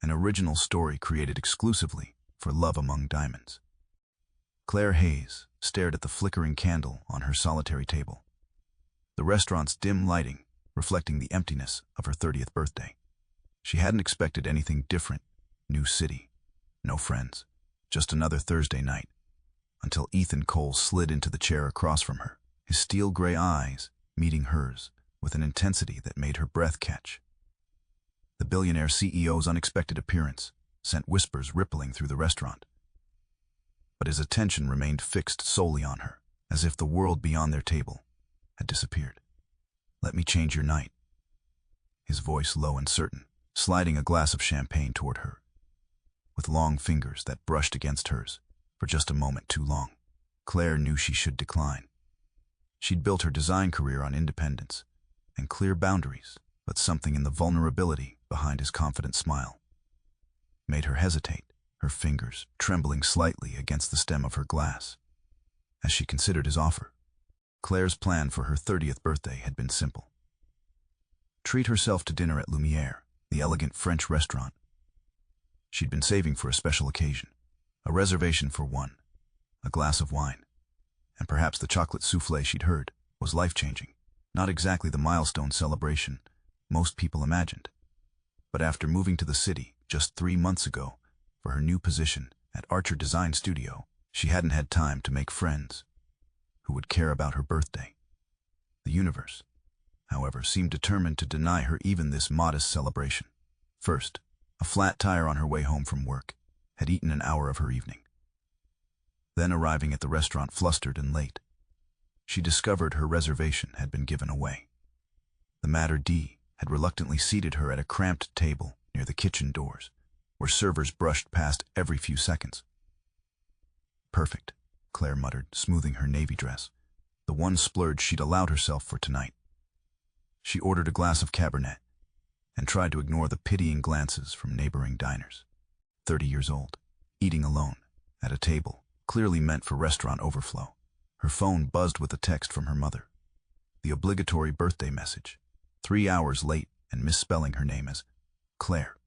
an original story created exclusively for Love Among Diamonds. Clare Hayes stared at the flickering candle on her solitary table, the restaurant's dim lighting reflecting the emptiness of her 30th birthday. She hadn't expected anything different. New city, no friends, just another Thursday night, until Ethan Cole slid into the chair across from her, his steel gray eyes meeting hers with an intensity that made her breath catch. The billionaire CEO's unexpected appearance sent whispers rippling through the restaurant, but his attention remained fixed solely on her, as if the world beyond their table had disappeared. "Let me change your night." His voice low and certain, sliding a glass of champagne toward her, with long fingers that brushed against hers for just a moment too long. Clare knew she should decline. She'd built her design career on independence and clear boundaries, but something in the vulnerability behind his confident smile made her hesitate, her fingers trembling slightly against the stem of her glass as she considered his offer. Clare's plan for her 30th birthday had been simple. Treat herself to dinner at Lumiere, the elegant French restaurant she'd been saving for a special occasion. A reservation for one, a glass of wine, and perhaps the chocolate soufflé she'd heard was life-changing. Not exactly the milestone celebration most people imagined. But after moving to the city just 3 months ago for her new position at Archer Design Studio, she hadn't had time to make friends who would care about her birthday. The universe, however, seemed determined to deny her even this modest celebration. First, a flat tire on her way home from work had eaten an hour of her evening. Then, arriving at the restaurant flustered and late, she discovered her reservation had been given away. The maître d' had reluctantly seated her at a cramped table near the kitchen doors, where servers brushed past every few seconds. "Perfect," Clare muttered, smoothing her navy dress, the one splurge she'd allowed herself for tonight. She ordered a glass of Cabernet and tried to ignore the pitying glances from neighboring diners. 30 years old, eating alone, at a table clearly meant for restaurant overflow. Her phone buzzed with a text from her mother. The obligatory birthday message, 3 hours late and misspelling her name as Clare.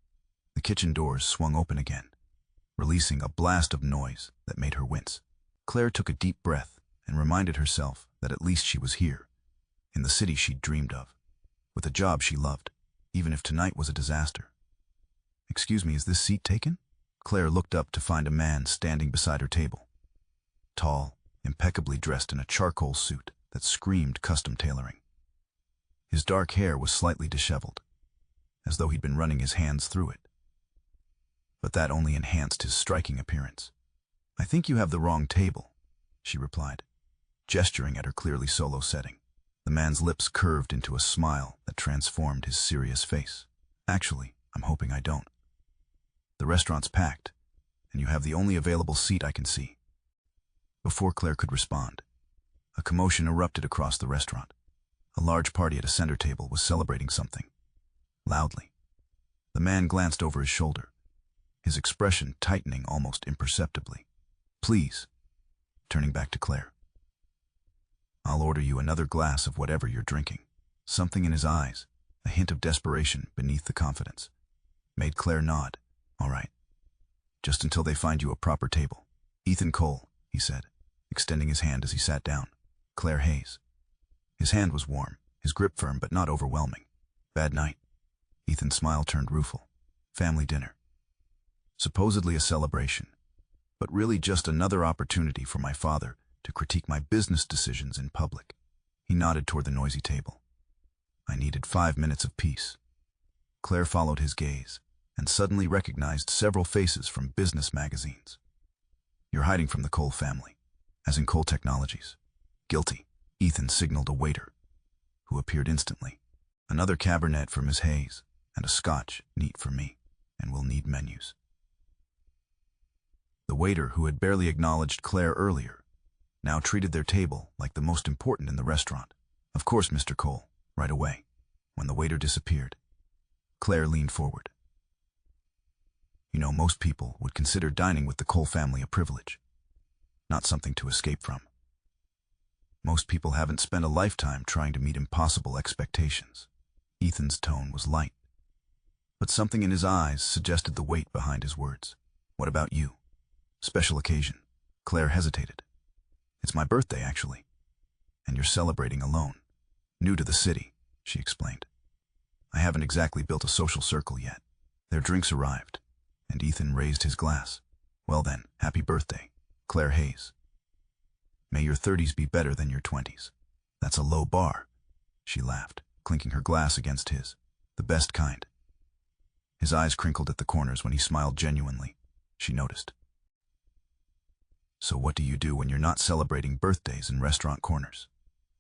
The kitchen doors swung open again, releasing a blast of noise that made her wince. Clare took a deep breath and reminded herself that at least she was here, in the city she'd dreamed of, with a job she loved, even if tonight was a disaster. "Excuse me, is this seat taken?" Clare looked up to find a man standing beside her table. Tall, impeccably dressed in a charcoal suit that screamed custom tailoring. His dark hair was slightly disheveled, as though he'd been running his hands through it. But that only enhanced his striking appearance. "I think you have the wrong table," she replied, gesturing at her clearly solo setting. The man's lips curved into a smile that transformed his serious face. "Actually, I'm hoping I don't. The restaurant's packed, and you have the only available seat I can see." Before Clare could respond, a commotion erupted across the restaurant. A large party at a center table was celebrating something, loudly. The man glanced over his shoulder, his expression tightening almost imperceptibly. "Please," turning back to Clare. "I'll order you another glass of whatever you're drinking." Something in his eyes, a hint of desperation beneath the confidence, made Clare nod. "All right. Just until they find you a proper table." "Ethan Cole," he said, extending his hand as he sat down. "Clare Hayes." His hand was warm, his grip firm but not overwhelming. "Bad night." Ethan's smile turned rueful. "Family dinner. Supposedly a celebration, but really just another opportunity for my father to critique my business decisions in public." He nodded toward the noisy table. "I needed 5 minutes of peace." Clare followed his gaze and suddenly recognized several faces from business magazines. "You're hiding from the Cole family, as in Cole Technologies." "Guilty." Ethan signaled a waiter, who appeared instantly. "Another Cabernet for Miss Hayes, and a Scotch, neat for me, and we'll need menus." The waiter, who had barely acknowledged Clare earlier, now treated their table like the most important in the restaurant. "Of course, Mr. Cole, right away." When the waiter disappeared, Clare leaned forward. "You know, most people would consider dining with the Cole family a privilege, not something to escape from. Most people haven't spent a lifetime trying to meet impossible expectations." Ethan's tone was light, but something in his eyes suggested the weight behind his words. What about you? Special occasion. Claire hesitated. It's my birthday, actually. And you're celebrating alone. New to the city, she explained. I haven't exactly built a social circle yet. Their drinks arrived, and Ethan raised his glass. Well then, happy birthday, Clare Hayes. May your 30s be better than your 20s. That's a low bar, she laughed, clinking her glass against his. The best kind. His eyes crinkled at the corners when he smiled genuinely, she noticed. So what do you do when you're not celebrating birthdays in restaurant corners?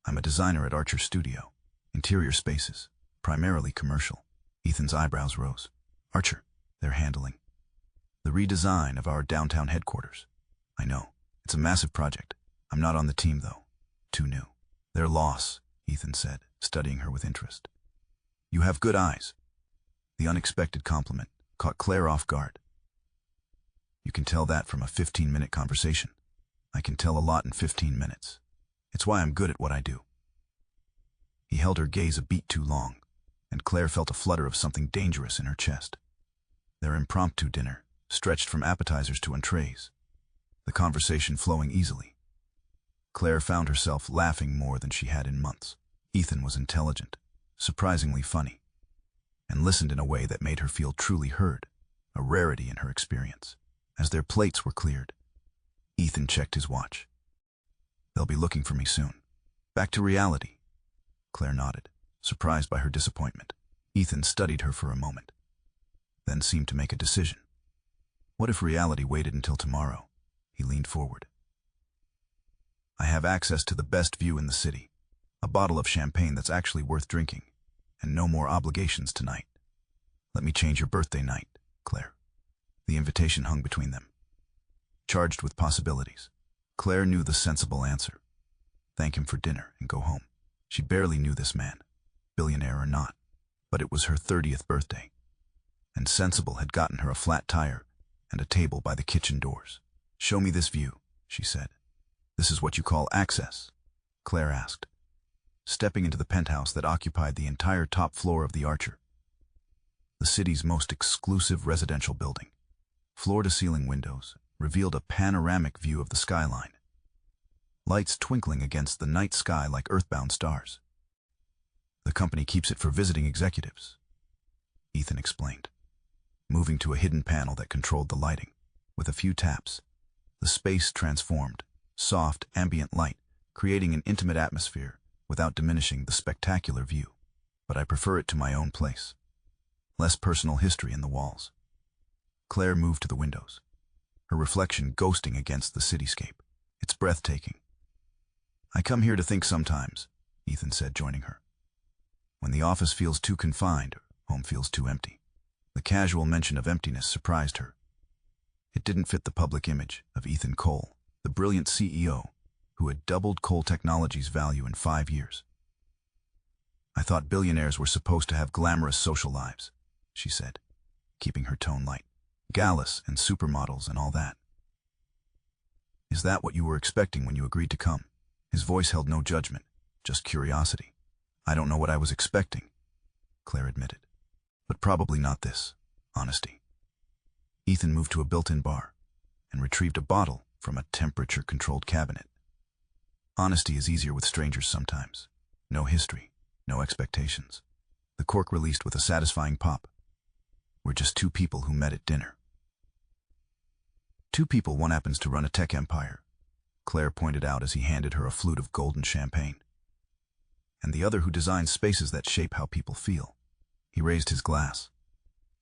I'm a designer at Archer Studio. Interior spaces, primarily commercial. Ethan's eyebrows rose. Archer, they're handling the redesign of our downtown headquarters. I know. It's a massive project. I'm not on the team, though. Too new. Their loss, Ethan said, studying her with interest. You have good eyes. The unexpected compliment caught Claire off guard. You can tell that from a 15-minute conversation. I can tell a lot in 15 minutes. It's why I'm good at what I do. He held her gaze a beat too long, and Claire felt a flutter of something dangerous in her chest. Their impromptu dinner stretched from appetizers to entrees, the conversation flowing easily. Claire found herself laughing more than she had in months. Ethan was intelligent, surprisingly funny, and listened in a way that made her feel truly heard, a rarity in her experience. As their plates were cleared, Ethan checked his watch. They'll be looking for me soon. Back to reality. Claire nodded, surprised by her disappointment. Ethan studied her for a moment, then seemed to make a decision. What if reality waited until tomorrow? He leaned forward. I have access to the best view in the city, a bottle of champagne that's actually worth drinking, and no more obligations tonight. Let me change your birthday night, Claire. The invitation hung between them, charged with possibilities. Claire knew the sensible answer. Thank him for dinner and go home. She barely knew this man, billionaire or not, but it was her 30th birthday, and sensible had gotten her a flat tire and a table by the kitchen doors. Show me this view, she said. This is what you call access? Claire asked, stepping into the penthouse that occupied the entire top floor of the Archer, the city's most exclusive residential building. Floor-to-ceiling windows revealed a panoramic view of the skyline, lights twinkling against the night sky like earthbound stars. The company keeps it for visiting executives, Ethan explained, moving to a hidden panel that controlled the lighting. With a few taps, the space transformed, soft, ambient light, creating an intimate atmosphere without diminishing the spectacular view. But I prefer it to my own place. Less personal history in the walls. Claire moved to the windows, her reflection ghosting against the cityscape. It's breathtaking. I come here to think sometimes, Ethan said, joining her. When the office feels too confined, home feels too empty. The casual mention of emptiness surprised her. It didn't fit the public image of Ethan Cole, the brilliant CEO who had doubled Cole Technologies' value in 5 years. I thought billionaires were supposed to have glamorous social lives, she said, keeping her tone light. Galas and supermodels and all that. Is that what you were expecting when you agreed to come? His voice held no judgment, just curiosity. I don't know what I was expecting, Claire admitted. But probably not this, honesty. Ethan moved to a built-in bar and retrieved a bottle from a temperature-controlled cabinet. Honesty is easier with strangers sometimes. No history, no expectations. The cork released with a satisfying pop. We're just two people who met at dinner. Two people, one happens to run a tech empire, Claire pointed out as he handed her a flute of golden champagne. And the other who designs spaces that shape how people feel. He raised his glass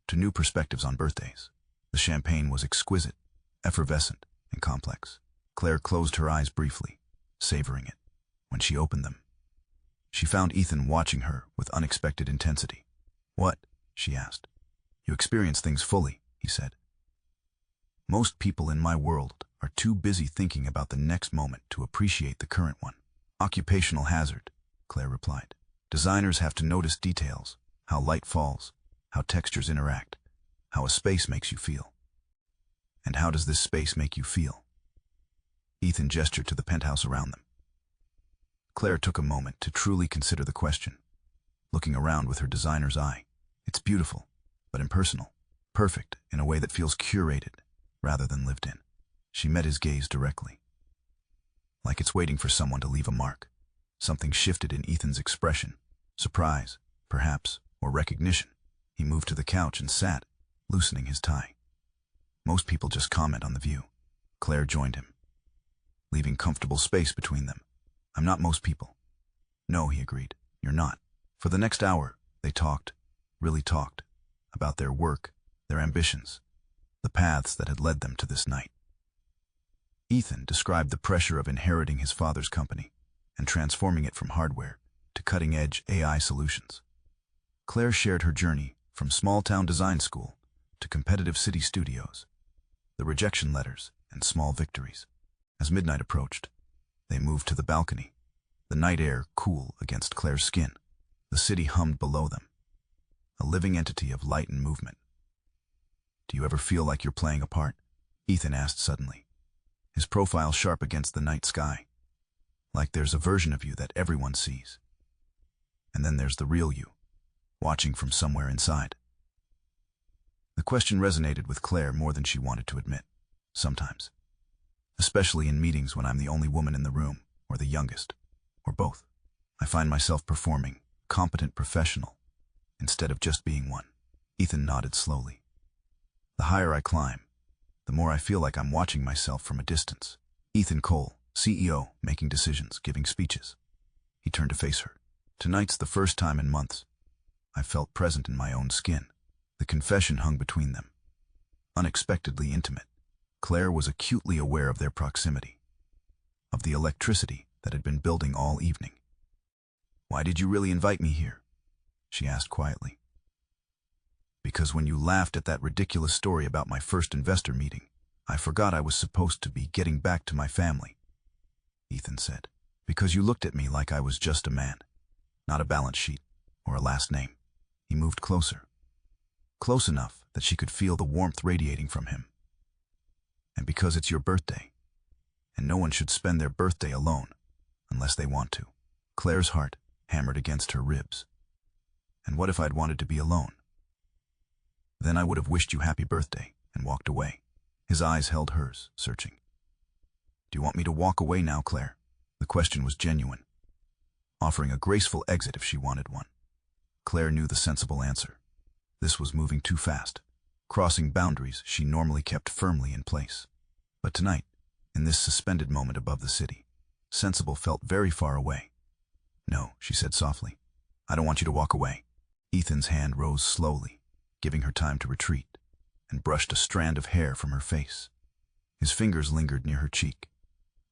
to new perspectives on birthdays. The champagne was exquisite, effervescent, and complex. Claire closed her eyes briefly, savoring it. When she opened them, she found Ethan watching her with unexpected intensity. What? She asked. You experience things fully, he said. Most people in my world are too busy thinking about the next moment to appreciate the current one. Occupational hazard, Claire replied. Designers have to notice details, how light falls, how textures interact, how a space makes you feel. And how does this space make you feel? Ethan gestured to the penthouse around them. Claire took a moment to truly consider the question, looking around with her designer's eye. It's beautiful, but impersonal. Perfect in a way that feels curated rather than lived in. She met his gaze directly, like it's waiting for someone to leave a mark. Something shifted in Ethan's expression. Surprise, perhaps, or recognition. He moved to the couch and sat, loosening his tie. Most people just comment on the view. Clare joined him, leaving comfortable space between them. I'm not most people. No, he agreed. You're not. For the next hour, they talked, really talked, about their work, their ambitions, the paths that had led them to this night. Ethan described the pressure of inheriting his father's company and transforming it from hardware to cutting-edge AI solutions. Clare shared her journey from small-town design school to competitive city studios, the rejection letters and small victories. As midnight approached, they moved to the balcony, the night air cool against Clare's skin. The city hummed below them, a living entity of light and movement. Do you ever feel like you're playing a part? Ethan asked suddenly, his profile sharp against the night sky. Like there's a version of you that everyone sees. And then there's the real you, watching from somewhere inside. The question resonated with Clare more than she wanted to admit, sometimes. Especially in meetings when I'm the only woman in the room, or the youngest, or both. I find myself performing, competent professional, instead of just being one. Ethan nodded slowly. The higher I climb, the more I feel like I'm watching myself from a distance. Ethan Cole, CEO, making decisions, giving speeches. He turned to face her. Tonight's the first time in months I felt present in my own skin. The confession hung between them, unexpectedly intimate. Clare was acutely aware of their proximity, of the electricity that had been building all evening. Why did you really invite me here? She asked quietly. Because when you laughed at that ridiculous story about my first investor meeting, I forgot I was supposed to be getting back to my family, Ethan said. Because you looked at me like I was just a man, not a balance sheet or a last name. He moved closer, close enough that she could feel the warmth radiating from him. And because it's your birthday, and no one should spend their birthday alone unless they want to. Clare's heart hammered against her ribs. And what if I'd wanted to be alone? Then I would have wished you happy birthday and walked away. His eyes held hers, searching. Do you want me to walk away now, Clare? The question was genuine, offering a graceful exit if she wanted one. Clare knew the sensible answer. This was moving too fast, crossing boundaries she normally kept firmly in place. But tonight, in this suspended moment above the city, sensible felt very far away. No, she said softly. I don't want you to walk away. Ethan's hand rose slowly, giving her time to retreat, and brushed a strand of hair from her face. His fingers lingered near her cheek,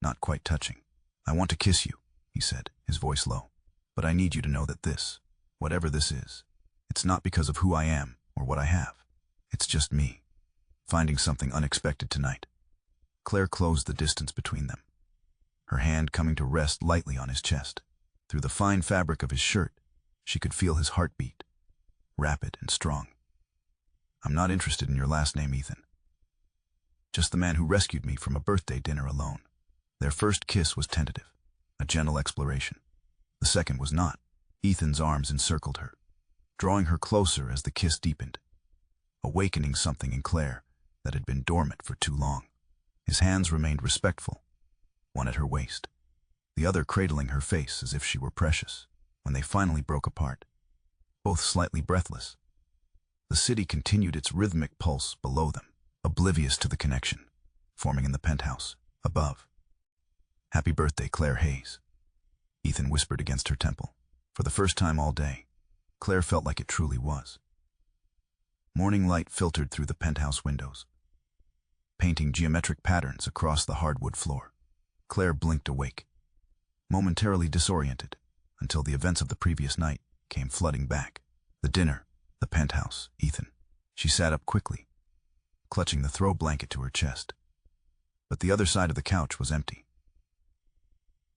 not quite touching. I want to kiss you, he said, his voice low. But I need you to know that this, whatever this is, it's not because of who I am or what I have. It's just me, finding something unexpected tonight. Clare closed the distance between them, her hand coming to rest lightly on his chest. Through the fine fabric of his shirt, she could feel his heartbeat, rapid and strong. I'm not interested in your last name, Ethan. Just the man who rescued me from a birthday dinner alone. Their first kiss was tentative, a gentle exploration. The second was not. Ethan's arms encircled her, drawing her closer as the kiss deepened, awakening something in Clare that had been dormant for too long. His hands remained respectful, one at her waist, the other cradling her face as if she were precious. When they finally broke apart, both slightly breathless, the city continued its rhythmic pulse below them, oblivious to the connection forming in the penthouse above. Happy birthday, Clare Hayes, Ethan whispered against her temple. For the first time all day, Clare felt like it truly was. Morning light filtered through the penthouse windows, painting geometric patterns across the hardwood floor. Clare blinked awake, momentarily disoriented, until the events of the previous night came flooding back. The dinner, the penthouse, Ethan. She sat up quickly, clutching the throw blanket to her chest. But the other side of the couch was empty.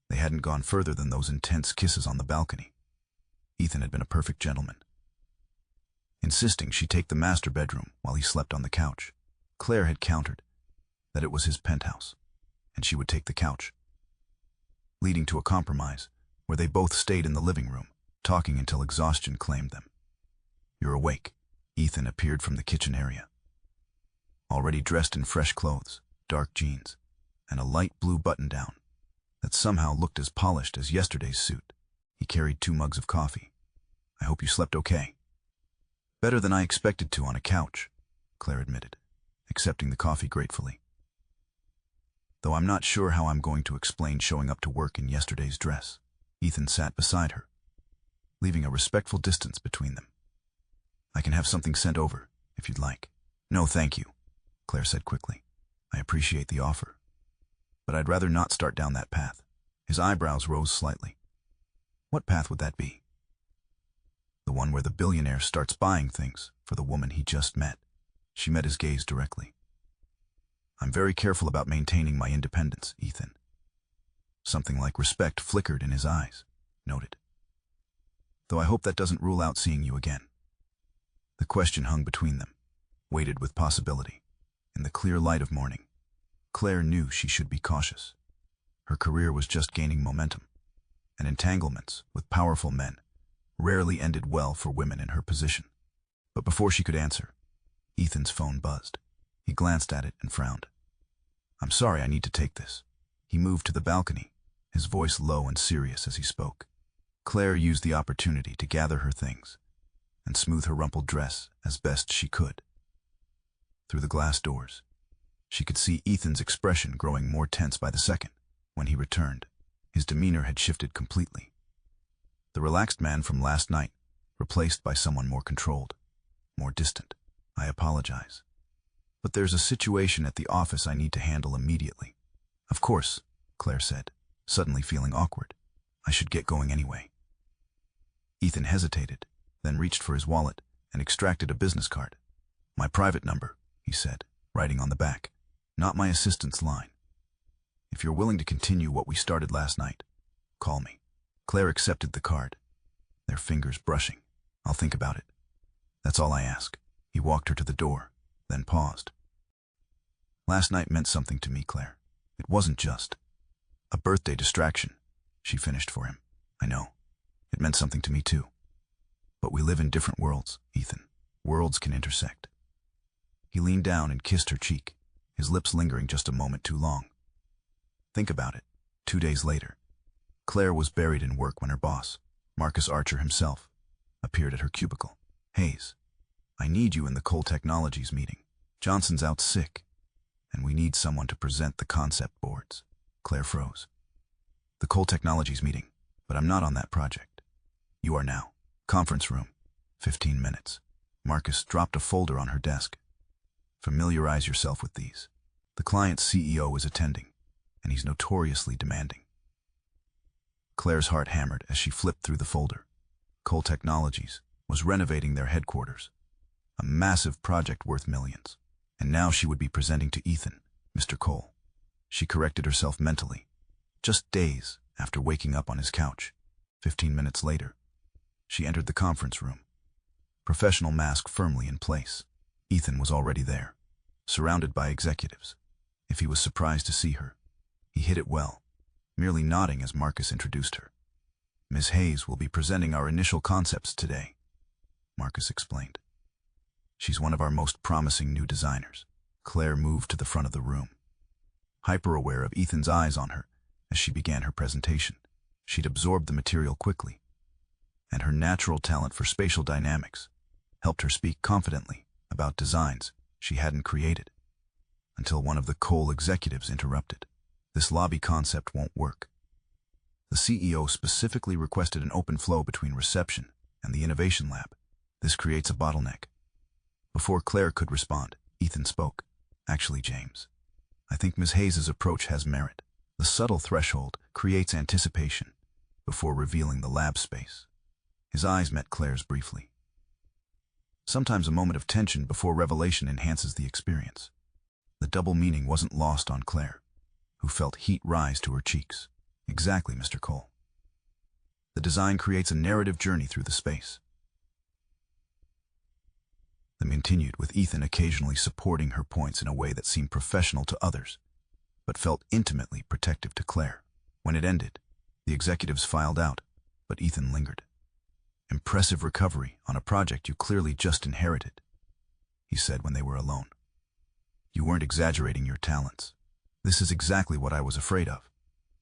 They hadn't gone further than those intense kisses on the balcony. Ethan had been a perfect gentleman, insisting she take the master bedroom while he slept on the couch. Clare had countered that it was his penthouse, and she would take the couch, leading to a compromise where they both stayed in the living room, talking until exhaustion claimed them. You're awake, Ethan appeared from the kitchen area, already dressed in fresh clothes, dark jeans, and a light blue button-down that somehow looked as polished as yesterday's suit. He carried 2 mugs of coffee. "I hope you slept okay." "Better than I expected to on a couch," Clare admitted, accepting the coffee gratefully. "Though I'm not sure how I'm going to explain showing up to work in yesterday's dress." Ethan sat beside her, leaving a respectful distance between them. "I can have something sent over, if you'd like." "No, thank you," Clare said quickly. "I appreciate the offer, but I'd rather not start down that path." His eyebrows rose slightly. "What path would that be?" "The one where the billionaire starts buying things for the woman he just met." She met his gaze directly. "I'm very careful about maintaining my independence, Ethan." Something like respect flickered in his eyes. Noted. "Though I hope that doesn't rule out seeing you again." The question hung between them, weighted with possibility. In the clear light of morning, Clare knew she should be cautious. Her career was just gaining momentum, and entanglements with powerful men rarely ended well for women in her position. But before she could answer, Ethan's phone buzzed. He glanced at it and frowned. "I'm sorry, I need to take this." He moved to the balcony, his voice low and serious as he spoke. Clare used the opportunity to gather her things and smooth her rumpled dress as best she could. Through the glass doors, she could see Ethan's expression growing more tense by the second. When he returned, his demeanor had shifted completely. The relaxed man from last night, replaced by someone more controlled, more distant. "I apologize, but there's a situation at the office I need to handle immediately." "Of course," Clare said, suddenly feeling awkward. "I should get going anyway." Ethan hesitated, then reached for his wallet and extracted a business card. "My private number," he said, writing on the back. "Not my assistant's line. If you're willing to continue what we started last night, call me." Clare accepted the card, their fingers brushing. "I'll think about it. That's all I ask." He walked her to the door, then paused. "Last night meant something to me, Clare. It wasn't just a birthday distraction," she finished for him. "I know. It meant something to me too. But we live in different worlds, Ethan. Worlds can intersect." He leaned down and kissed her cheek, his lips lingering just a moment too long. Think about it. 2 days later, Clare was buried in work when her boss, Marcus Archer himself, appeared at her cubicle. "Hayes, I need you in the Cole Technologies meeting. Johnson's out sick, and we need someone to present the concept boards." Clare froze. "The Cole Technologies meeting, but I'm not on that project." "You are now. Conference room, 15 minutes. Marcus dropped a folder on her desk. "Familiarize yourself with these. The client's CEO is attending, and he's notoriously demanding." Clare's heart hammered as she flipped through the folder. Cole Technologies was renovating their headquarters, a massive project worth millions. And now she would be presenting to Ethan, Mr. Cole. She corrected herself mentally. Just days after waking up on his couch, 15 minutes later, she entered the conference room, professional mask firmly in place. Ethan was already there, surrounded by executives. If he was surprised to see her, he hid it well, merely nodding as Marcus introduced her. "Ms. Hayes will be presenting our initial concepts today," Marcus explained. "She's one of our most promising new designers." Clare moved to the front of the room, hyper-aware of Ethan's eyes on her as she began her presentation. She'd absorbed the material quickly, and her natural talent for spatial dynamics helped her speak confidently about designs she hadn't created, until one of the Cole executives interrupted. "This lobby concept won't work. The CEO specifically requested an open flow between reception and the innovation lab. This creates a bottleneck." Before Clare could respond, Ethan spoke. "Actually, James, I think Ms. Hayes' approach has merit. The subtle threshold creates anticipation before revealing the lab space." His eyes met Clare's briefly. Sometimes a moment of tension before revelation enhances the experience. The double meaning wasn't lost on Clare, who felt heat rise to her cheeks. "Exactly, Mr. Cole. The design creates a narrative journey through the space." They continued, with Ethan occasionally supporting her points in a way that seemed professional to others, but felt intimately protective to Clare. When it ended, the executives filed out, but Ethan lingered. Impressive recovery on a project you clearly just inherited, he said when they were alone. You weren't exaggerating your talents. This is exactly what I was afraid of,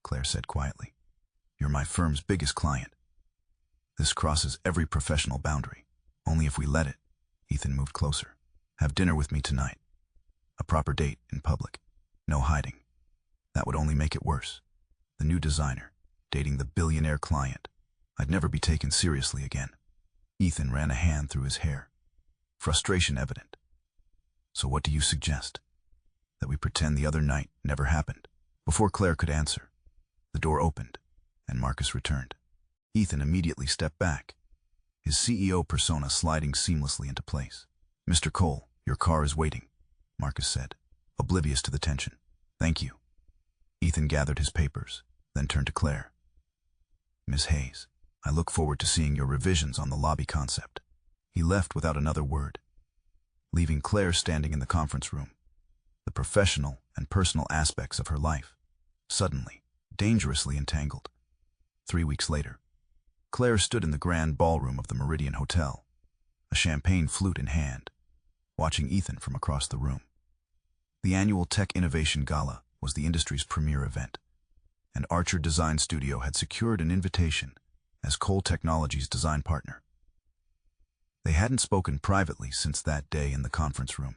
Clare said quietly. You're my firm's biggest client. This crosses every professional boundary. Only if we let it. Ethan moved closer. Have dinner with me tonight. A proper date in public. No hiding. That would only make it worse. The new designer, dating the billionaire client. I'd never be taken seriously again. Ethan ran a hand through his hair. Frustration evident. So what do you suggest? That we pretend the other night never happened? Before Clare could answer, the door opened, and Marcus returned. Ethan immediately stepped back, his CEO persona sliding seamlessly into place. Mr. Cole, your car is waiting, Marcus said, oblivious to the tension. Thank you. Ethan gathered his papers, then turned to Clare. Miss Hayes, I look forward to seeing your revisions on the lobby concept. He left without another word, leaving Clare standing in the conference room. The professional and personal aspects of her life, suddenly, dangerously entangled. 3 weeks later, Clare stood in the grand ballroom of the Meridian Hotel, a champagne flute in hand, watching Ethan from across the room. The annual Tech Innovation Gala was the industry's premier event, and Archer Design Studio had secured an invitation as Cole Technologies' design partner. They hadn't spoken privately since that day in the conference room,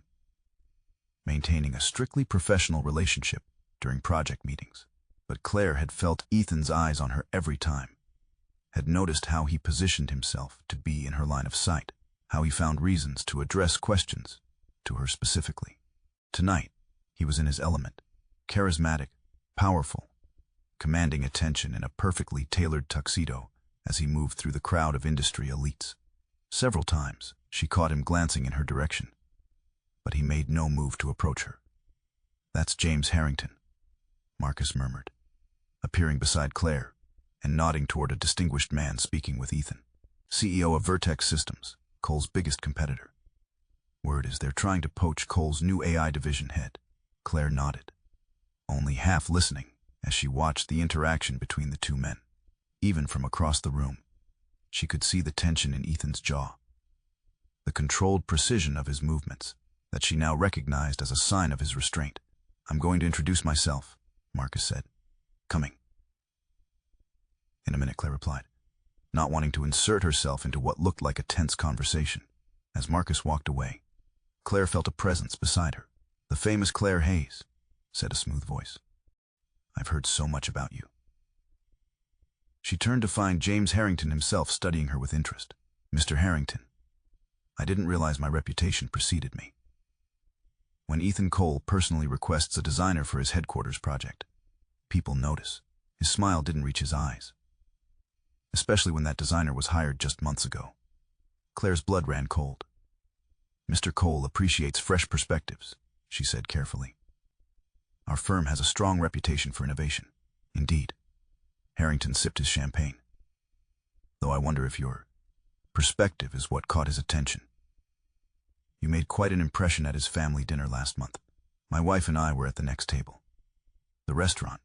maintaining a strictly professional relationship during project meetings. But Clare had felt Ethan's eyes on her every time, had noticed how he positioned himself to be in her line of sight, how he found reasons to address questions to her specifically. Tonight, he was in his element, charismatic, powerful, commanding attention in a perfectly tailored tuxedo as he moved through the crowd of industry elites. Several times, she caught him glancing in her direction, but he made no move to approach her. That's James Harrington, Marcus murmured, appearing beside Clare and nodding toward a distinguished man speaking with Ethan. CEO of Vertex Systems, Cole's biggest competitor. Word is they're trying to poach Cole's new AI division head. Clare nodded, only half listening as she watched the interaction between the two men. Even from across the room, she could see the tension in Ethan's jaw, the controlled precision of his movements that she now recognized as a sign of his restraint. I'm going to introduce myself, Marcus said. Coming. In a minute, Clare replied, not wanting to insert herself into what looked like a tense conversation. As Marcus walked away, Clare felt a presence beside her. The famous Clare Hayes, said a smooth voice. I've heard so much about you. She turned to find James Harrington himself studying her with interest. Mr. Harrington, I didn't realize my reputation preceded me. When Ethan Cole personally requests a designer for his headquarters project, people notice. His smile didn't reach his eyes, especially when that designer was hired just months ago. Clare's blood ran cold. Mr. Cole appreciates fresh perspectives, she said carefully. Our firm has a strong reputation for innovation. Indeed. Harrington sipped his champagne. Though I wonder if your perspective is what caught his attention. You made quite an impression at his family dinner last month. My wife and I were at the next table. The restaurant.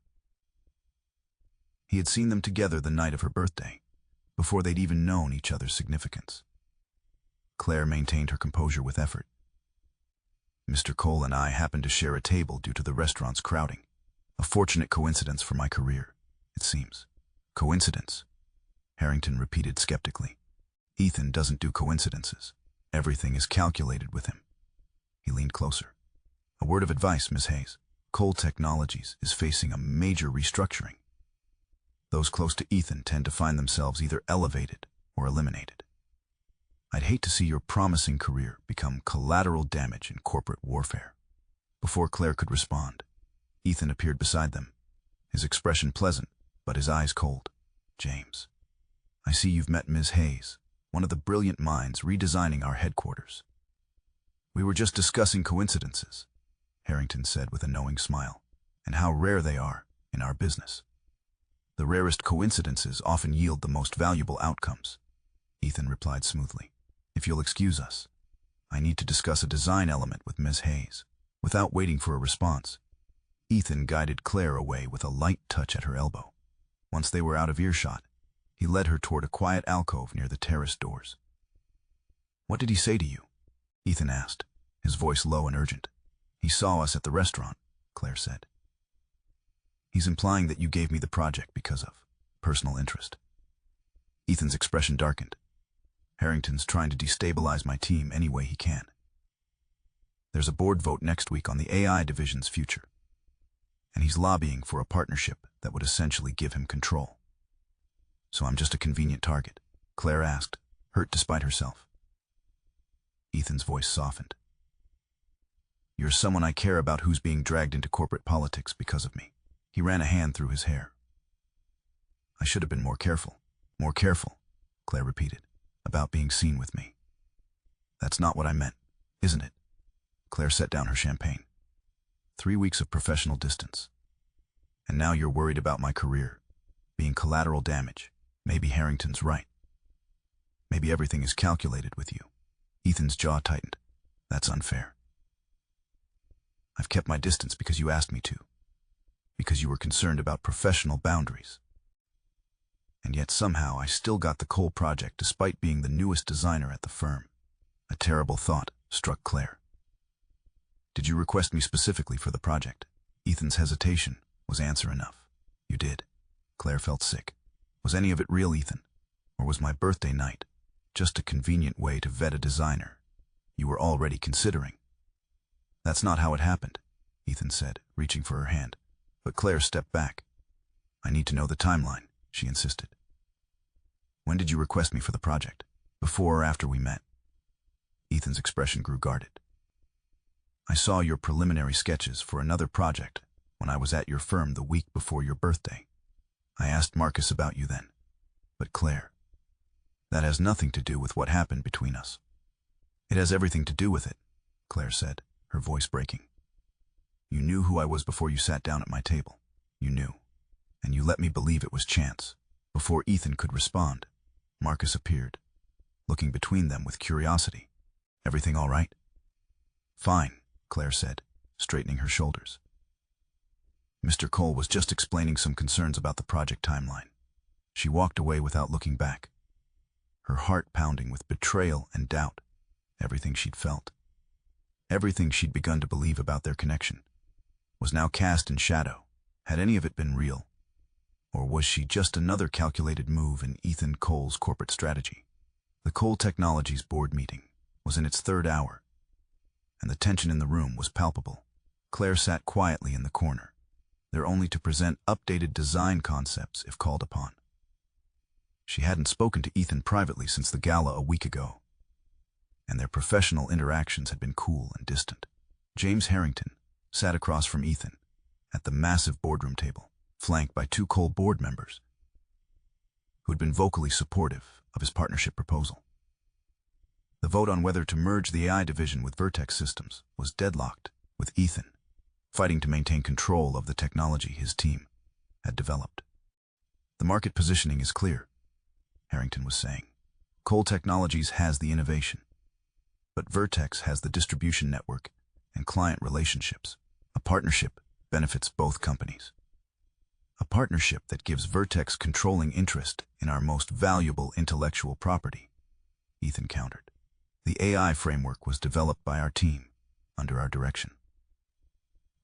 He had seen them together the night of her birthday, before they'd even known each other's significance. Clare maintained her composure with effort. Mr. Cole and I happened to share a table due to the restaurant's crowding. A fortunate coincidence for my career, it seems. Coincidence? Harrington repeated skeptically. Ethan doesn't do coincidences. Everything is calculated with him. He leaned closer. A word of advice, Miss Hayes. Cole Technologies is facing a major restructuring. Those close to Ethan tend to find themselves either elevated or eliminated. I'd hate to see your promising career become collateral damage in corporate warfare. Before Clare could respond, Ethan appeared beside them, his expression pleasant, but his eyes cold. James, I see you've met Ms. Hayes, one of the brilliant minds redesigning our headquarters. We were just discussing coincidences, Harrington said with a knowing smile, and how rare they are in our business. The rarest coincidences often yield the most valuable outcomes, Ethan replied smoothly. If you'll excuse us, I need to discuss a design element with Ms. Hayes. Without waiting for a response, Ethan guided Clare away with a light touch at her elbow. Once they were out of earshot, He led her toward a quiet alcove near the terrace doors. "What did he say to you?" Ethan asked, his voice low and urgent. "He saw us at the restaurant," Clare said. "He's implying that you gave me the project because of personal interest." Ethan's expression darkened. "Harrington's trying to destabilize my team any way he can. There's a board vote next week on the AI division's future, and he's lobbying for a partnership that would essentially give him control. So I'm just a convenient target?" Clare asked, hurt despite herself. Ethan's voice softened. "You're someone I care about who's being dragged into corporate politics because of me." He ran a hand through his hair. "I should have been more careful, Clare repeated, "about being seen with me." "That's not what I meant, isn't it?" Clare set down her champagne. 3 weeks of professional distance. And now you're worried about my career being collateral damage. Maybe Harrington's right. Maybe everything is calculated with you." Ethan's jaw tightened. "That's unfair. I've kept my distance because you asked me to, because you were concerned about professional boundaries. And yet somehow I still got the Cole project despite being the newest designer at the firm." A terrible thought struck Clare. "Did you request me specifically for the project?" Ethan's hesitation was answer enough. "You did." Clare felt sick. "Was any of it real, Ethan? Or was my birthday night just a convenient way to vet a designer you were already considering?" "That's not how it happened," Ethan said, reaching for her hand. But Clare stepped back. "I need to know the timeline," she insisted. "When did you request me for the project? Before or after we met?" Ethan's expression grew guarded. "I saw your preliminary sketches for another project when I was at your firm the week before your birthday. I asked Marcus about you then. But Clare, that has nothing to do with what happened between us." "It has everything to do with it," Clare said, her voice breaking. "You knew who I was before you sat down at my table. You knew. And you let me believe it was chance." Before Ethan could respond, Marcus appeared, looking between them with curiosity. "Everything all right?" "Fine," Clare said, straightening her shoulders. Mr. Cole was just explaining some concerns about the project timeline. She walked away without looking back, her heart pounding with betrayal and doubt. Everything she'd felt, everything she'd begun to believe about their connection, was now cast in shadow. Had any of it been real? Or was she just another calculated move in Ethan Cole's corporate strategy? The Cole Technologies board meeting was in its 3rd hour, and the tension in the room was palpable. Clare sat quietly in the corner, there only to present updated design concepts if called upon. She hadn't spoken to Ethan privately since the gala a week ago, and their professional interactions had been cool and distant. James Harrington sat across from Ethan at the massive boardroom table, flanked by 2 Cole board members who had been vocally supportive of his partnership proposal. The vote on whether to merge the AI division with Vertex Systems was deadlocked, with Ethan fighting to maintain control of the technology his team had developed. "The market positioning is clear," Harrington was saying. "Cole Technologies has the innovation, but Vertex has the distribution network and client relationships. A partnership benefits both companies. A partnership that gives Vertex controlling interest in our most valuable intellectual property," Ethan countered. "The AI framework was developed by our team, under our direction.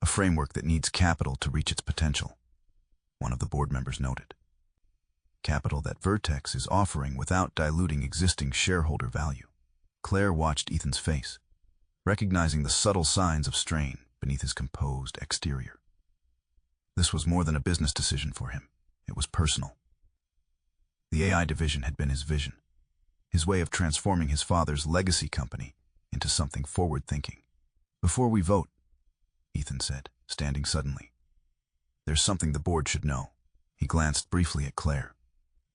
A framework that needs capital to reach its potential," one of the board members noted. "Capital that Vertex is offering without diluting existing shareholder value." Clare watched Ethan's face, recognizing the subtle signs of strain beneath his composed exterior. This was more than a business decision for him. It was personal. The AI division had been his vision, his way of transforming his father's legacy company into something forward-thinking. "Before we vote," Ethan said, standing suddenly, "there's something the board should know." He glanced briefly at Clare,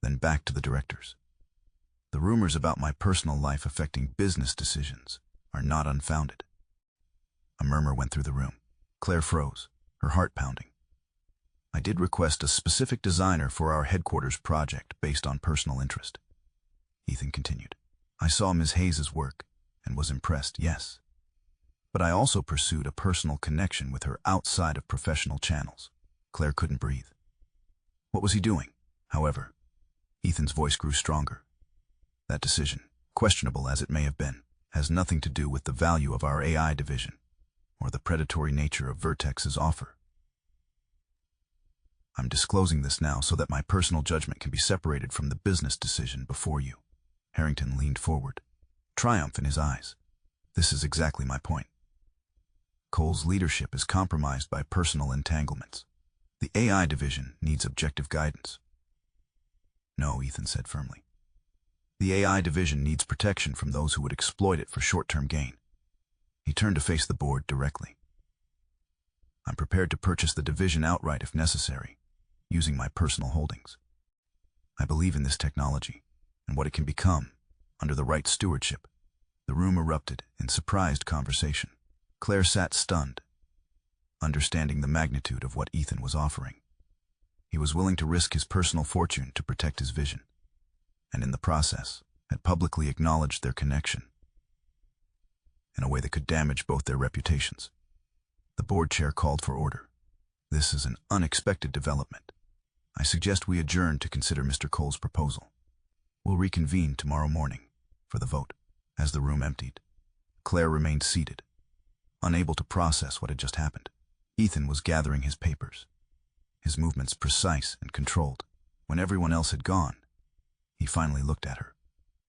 then back to the directors. "The rumors about my personal life affecting business decisions are not unfounded." A murmur went through the room. Clare froze, her heart pounding. "I did request a specific designer for our headquarters project based on personal interest," Ethan continued. "I saw Ms. Hayes' work and was impressed, yes. But I also pursued a personal connection with her outside of professional channels." Clare couldn't breathe. What was he doing, however? Ethan's voice grew stronger. That decision, questionable as it may have been, has nothing to do with the value of our AI division or the predatory nature of Vertex's offer. I'm disclosing this now so that my personal judgment can be separated from the business decision before you. Harrington leaned forward, triumph in his eyes. This is exactly my point. Cole's leadership is compromised by personal entanglements. The AI division needs objective guidance. No, Ethan said firmly. The AI division needs protection from those who would exploit it for short-term gain. He turned to face the board directly. I'm prepared to purchase the division outright if necessary, using my personal holdings. I believe in this technology and what it can become under the right stewardship. The room erupted in surprised conversation. Clare sat stunned, understanding the magnitude of what Ethan was offering. He was willing to risk his personal fortune to protect his vision, and in the process had publicly acknowledged their connection in a way that could damage both their reputations. The board chair called for order. This is an unexpected development. I suggest we adjourn to consider Mr. Cole's proposal. We'll reconvene tomorrow morning for the vote. As the room emptied, Clare remained seated, unable to process what had just happened. Ethan was gathering his papers, his movements precise and controlled. When everyone else had gone, he finally looked at her.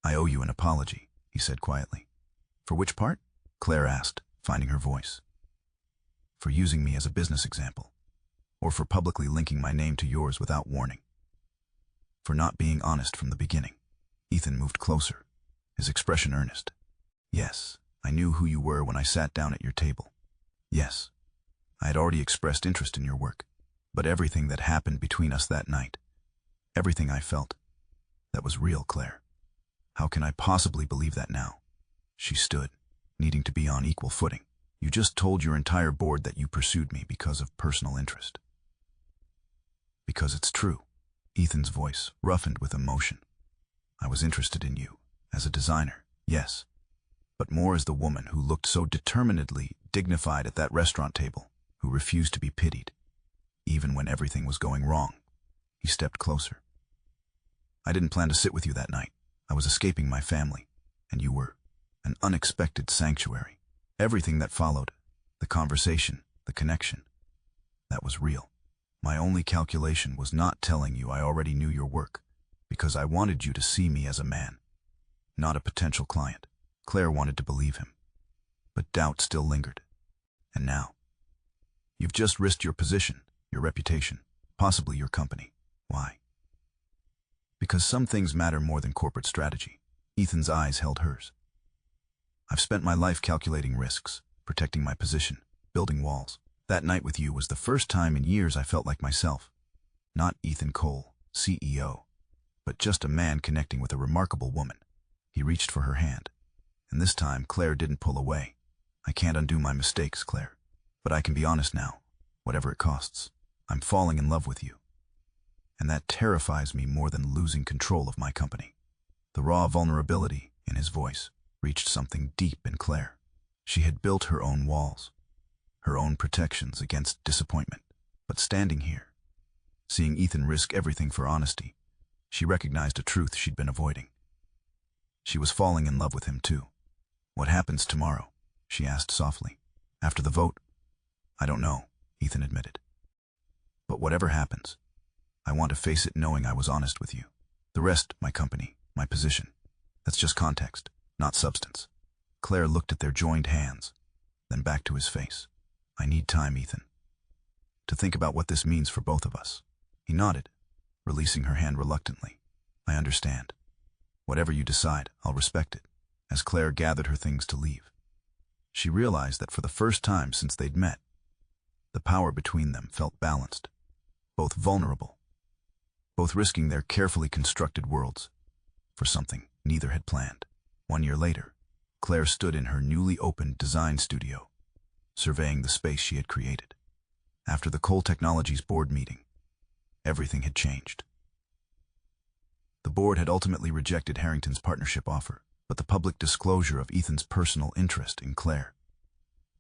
I owe you an apology, he said quietly. For which part? Clare asked, finding her voice. For using me as a business example, or for publicly linking my name to yours without warning. For not being honest from the beginning. Ethan moved closer, his expression earnest. Yes, I knew who you were when I sat down at your table. Yes, I had already expressed interest in your work, but everything that happened between us that night, everything I felt, that was real, Clare. How can I possibly believe that now? She stood, needing to be on equal footing. You just told your entire board that you pursued me because of personal interest. Because it's true. Ethan's voice roughened with emotion. I was interested in you, as a designer, yes, but more as the woman who looked so determinedly dignified at that restaurant table, who refused to be pitied, even when everything was going wrong. He stepped closer. I didn't plan to sit with you that night. I was escaping my family, and you were an unexpected sanctuary. Everything that followed, the conversation, the connection, that was real. My only calculation was not telling you I already knew your work, because I wanted you to see me as a man, not a potential client. Clare wanted to believe him, but doubt still lingered. And now, you've just risked your position, your reputation, possibly your company. Why? Because some things matter more than corporate strategy. Ethan's eyes held hers. I've spent my life calculating risks, protecting my position, building walls. That night with you was the first time in years I felt like myself. Not Ethan Cole, CEO, but just a man connecting with a remarkable woman. He reached for her hand, and this time Clare didn't pull away. I can't undo my mistakes, Clare, but I can be honest now, whatever it costs. I'm falling in love with you, and that terrifies me more than losing control of my company. The raw vulnerability in his voice reached something deep in Clare. She had built her own walls, her own protections against disappointment. But standing here, seeing Ethan risk everything for honesty, she recognized a truth she'd been avoiding. She was falling in love with him too. What happens tomorrow? She asked softly. After the vote? I don't know, Ethan admitted. But whatever happens, I want to face it knowing I was honest with you. The rest, my company, my position, that's just context, not substance. Clare looked at their joined hands, then back to his face. I need time, Ethan, to think about what this means for both of us. He nodded, releasing her hand reluctantly. I understand. Whatever you decide, I'll respect it. As Clare gathered her things to leave, she realized that for the first time since they'd met, the power between them felt balanced, both vulnerable, both risking their carefully constructed worlds for something neither had planned. 1 year later, Clare stood in her newly opened design studio, surveying the space she had created. After the Cole Technologies board meeting, everything had changed. The board had ultimately rejected Harrington's partnership offer, but the public disclosure of Ethan's personal interest in Clare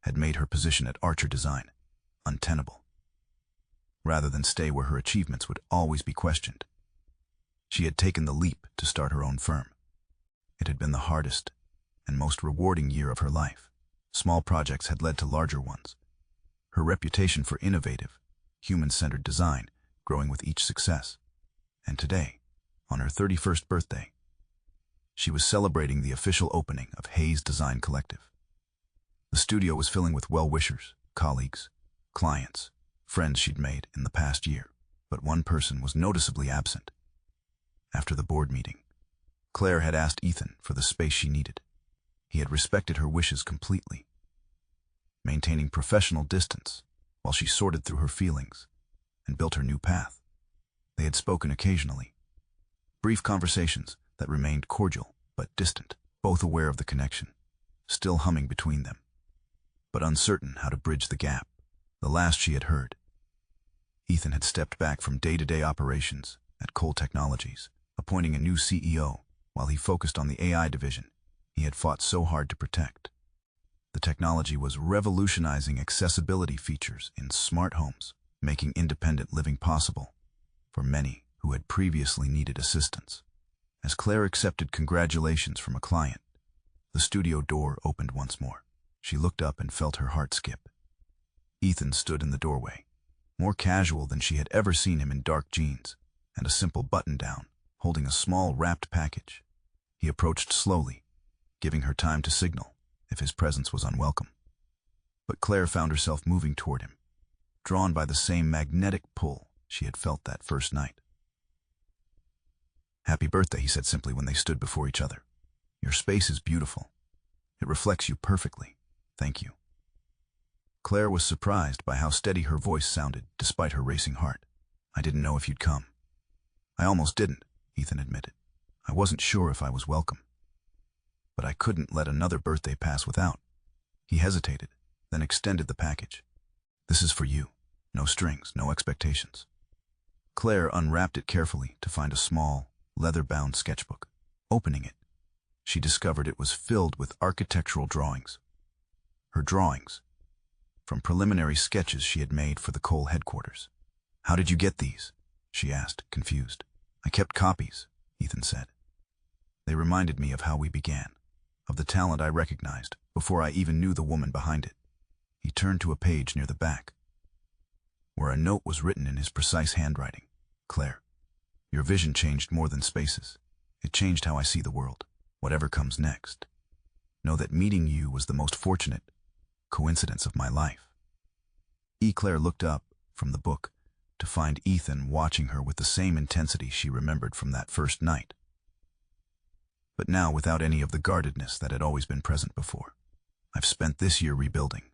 had made her position at Archer Design untenable. Rather than stay where her achievements would always be questioned, She had taken the leap to start her own firm. It had been the hardest and most rewarding year of her life. Small projects had led to larger ones. Her reputation for innovative, human-centered design growing with each success. And today, on her 31st birthday, she was celebrating the official opening of Hayes Design Collective. The studio was filling with well-wishers, colleagues, clients, friends she'd made in the past year. But one person was noticeably absent. After the board meeting, Clare had asked Ethan for the space she needed. He had respected her wishes completely, maintaining professional distance while she sorted through her feelings and built her new path. They had spoken occasionally, brief conversations that remained cordial but distant, both aware of the connection, still humming between them, but uncertain how to bridge the gap. The last she had heard, Ethan had stepped back from day-to-day operations at Cole Technologies, appointing a new CEO while he focused on the AI division he had fought so hard to protect. The technology was revolutionizing accessibility features in smart homes, making independent living possible for many who had previously needed assistance. As Clare accepted congratulations from a client, the studio door opened once more. She looked up and felt her heart skip. Ethan stood in the doorway, more casual than she had ever seen him, in dark jeans and a simple button-down, holding a small wrapped package. He approached slowly, giving her time to signal if his presence was unwelcome. But Clare found herself moving toward him, drawn by the same magnetic pull she had felt that first night. "Happy birthday," he said simply when they stood before each other. "Your space is beautiful. It reflects you perfectly. Thank you." Clare was surprised by how steady her voice sounded despite her racing heart. "I didn't know if you'd come." "I almost didn't," Ethan admitted. "I wasn't sure if I was welcome. But I couldn't let another birthday pass without." He hesitated, then extended the package. "This is for you. No strings, no expectations." Clare unwrapped it carefully to find a small, leather-bound sketchbook. Opening it, she discovered it was filled with architectural drawings. Her drawings, from preliminary sketches she had made for the Cole headquarters. "How did you get these?" she asked, confused. "I kept copies," Ethan said. "They reminded me of how we began, of the talent I recognized before I even knew the woman behind it." He turned to a page near the back, where a note was written in his precise handwriting. "Clare, your vision changed more than spaces. It changed how I see the world. Whatever comes next, know that meeting you was the most fortunate coincidence of my life." Clare looked up from the book to find Ethan watching her with the same intensity she remembered from that first night, but now without any of the guardedness that had always been present before. "I've spent this year rebuilding,"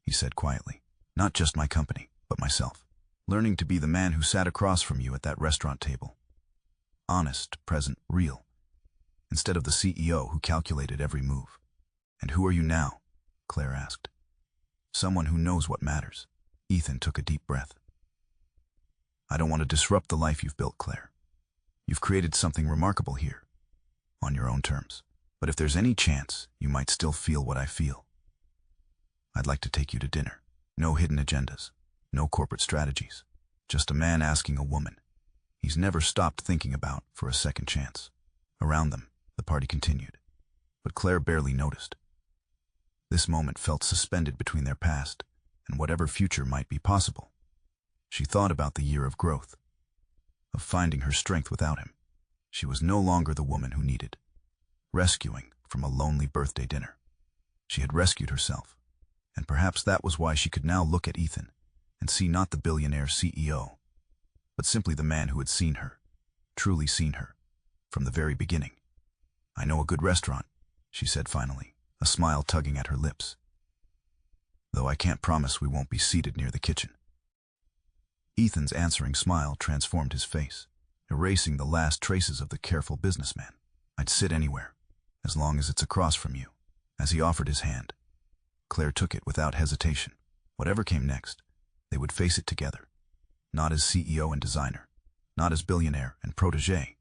he said quietly. "Not just my company, but myself. Learning to be the man who sat across from you at that restaurant table. Honest, present, real, instead of the CEO who calculated every move." "And who are you now?" Clare asked. "Someone who knows what matters." Ethan took a deep breath. "I don't want to disrupt the life you've built, Clare. You've created something remarkable here, on your own terms. But if there's any chance you might still feel what I feel, I'd like to take you to dinner. No hidden agendas, no corporate strategies. Just a man asking a woman he's never stopped thinking about for a second chance." Around them, the party continued, but Clare barely noticed. This moment felt suspended between their past and whatever future might be possible. She thought about the year of growth, of finding her strength without him. She was no longer the woman who needed rescuing from a lonely birthday dinner. She had rescued herself, and perhaps that was why she could now look at Ethan and see not the billionaire CEO, but simply the man who had seen her, truly seen her, from the very beginning. "I know a good restaurant," she said finally, a smile tugging at her lips. "Though I can't promise we won't be seated near the kitchen." Ethan's answering smile transformed his face, erasing the last traces of the careful businessman. "I'd sit anywhere, as long as it's across from you." As he offered his hand, Clare took it without hesitation. Whatever came next, they would face it together, not as CEO and designer, not as billionaire and protege,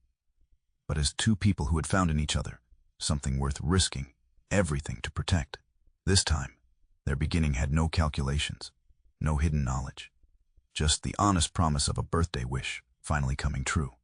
but as two people who had found in each other something worth risking everything to protect. This time, their beginning had no calculations, no hidden knowledge, just the honest promise of a birthday wish finally coming true.